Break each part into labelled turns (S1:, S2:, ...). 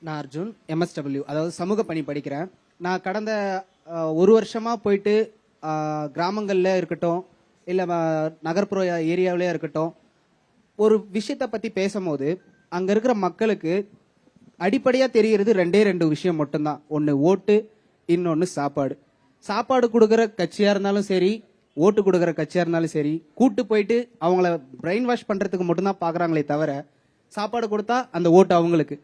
S1: நான் அர்ஜுன், MSW, அதாவது சமூக பணி படிக்கிறேன். நான் கடந்த ஒரு வருஷமா போயிட்டு கிராமங்கள்ல இருக்கட்டும், இல்லை நகர்ப்புற ஏரியாவிலே இருக்கட்டும், ஒரு விஷயத்தை பற்றி பேசும்போது அங்கே இருக்கிற மக்களுக்கு அடிப்படையாக தெரிகிறது ரெண்டு விஷயம் மட்டும்தான். ஒன்று ஓட்டு, இன்னொன்று சாப்பாடு. சாப்பாடு கொடுக்குற கட்சியாக இருந்தாலும் சரி, ஓட்டு கொடுக்குற கட்சியாக இருந்தாலும் சரி, கூட்டு போயிட்டு அவங்கள பிரெயின் வாஷ் பண்ணுறதுக்கு மட்டும்தான் பார்க்குறாங்களே தவிர, சாப்பாடு கொடுத்தா அந்த ஓட்டு அவங்களுக்கு.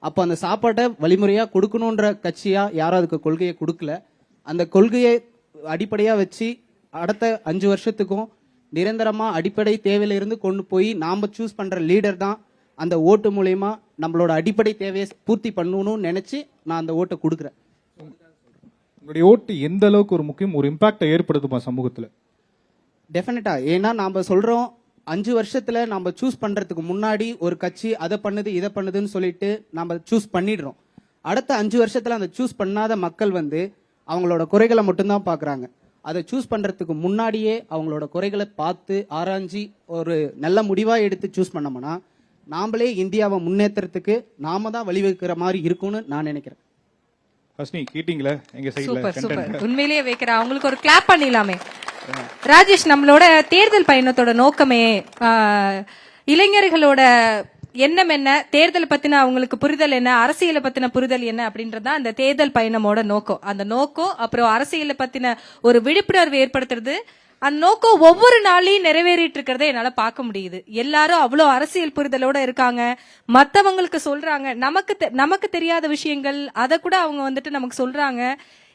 S1: அப்போ அந்த சாப்பாட்டை வழிமுறையாக கொடுக்கணுன்ற கட்சியாக யாரும் அதுக்கு கொள்கையை கொடுக்கல. அந்த கொள்கையை அடிப்படையாக வச்சு அடுத்த 5 வருஷத்துக்கும் நிரந்தரமாக அடிப்படை தேவையிலிருந்து கொண்டு போய் நாம் சூஸ் பண்ணுற லீடர் தான் அந்த ஓட்டு மூலயமா நம்மளோட அடிப்படை தேவையை பூர்த்தி பண்ணணும்னு நினச்சி நான் அந்த ஓட்டை கொடுக்குறேன்.
S2: உங்களுடைய ஓட்டு எந்த அளவுக்கு ஒரு முக்கியம், ஒரு இம்பாக்டை ஏற்படுத்துமா சமூகத்தில்?
S1: டெஃபினட்டா. ஏன்னா நாம சொல்றோம் 5 வருஷத்துல நம்ம சூஸ் பண்றதுக்கு முன்னாடி ஒரு கட்சி அதை பண்ணுது இதை பண்ணுதுன்னு சொல்லிட்டு நம்ம சூஸ் பண்ணிடுறோம். அடுத்த 5 வருஷத்துல அந்த சூஸ் பண்ணாத மக்கள் அவங்களோட குறைகளை மட்டும்தான் பாக்குறாங்க. அதை சூஸ் பண்றதுக்கு முன்னாடியே அவங்களோட குறைகளை பார்த்து ஆராய்ஞ்சி ஒரு நல்ல முடிவா எடுத்து சூஸ் பண்ணோம்னா நாமளே இந்தியாவை முன்னேற்றத்துக்கு நாம தான் வழிவகுக்கிற மாதிரி இருக்கும்னு நான் நினைக்கிறேன்.
S2: கேட்டீங்களா? எங்க
S3: சூப்பர், உண்மையிலேயே வைக்கிறேன். அவங்களுக்கு ஒரு கிளாப் பண்ணிடலாமே. ராஜேஷ், நம்மளோட தேர்தல் பயணத்தோட நோக்கமே இளைஞர்களோட எண்ணம் என்ன, தேர்தல் பத்தின அவங்களுக்கு புரிதல் என்ன, அரசியலை பத்தின புரிதல் என்ன அப்படின்றதான் அந்த தேர்தல் பயணமோட நோக்கம். அந்த நோக்கம் அப்புறம் அரசியலை பத்தின ஒரு விழிப்புணர்வு ஏற்படுத்துறது, அந்த நோக்கம் ஒவ்வொரு நாளையும் நிறைவேறிட்டு இருக்கிறத என்னால பார்க்க முடியுது. எல்லாரும் அவ்வளவு அரசியல் புரிதலோட இருக்காங்க. மத்தவங்களுக்கு சொல்றாங்க, நமக்கு தெரியாத விஷயங்கள் அதை கூட அவங்க நமக்கு சொல்றாங்க.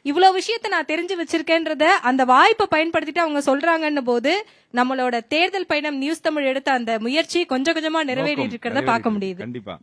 S3: இவ்வளவு விஷயத்த நான் தெரிஞ்சு வச்சிருக்கேன்றத அந்த வாய்ப்பை பயன்படுத்திட்டு அவங்க சொல்றாங்கன்னு போது நம்மளோட தேர்தல் பயணம் நியூஸ் தமிழ் எடுத்த அந்த முயற்சி கொஞ்சம் கொஞ்சமா நிறைவேறிட்டு இருக்கிறத பார்க்க முடியுது.
S2: கண்டிப்பா.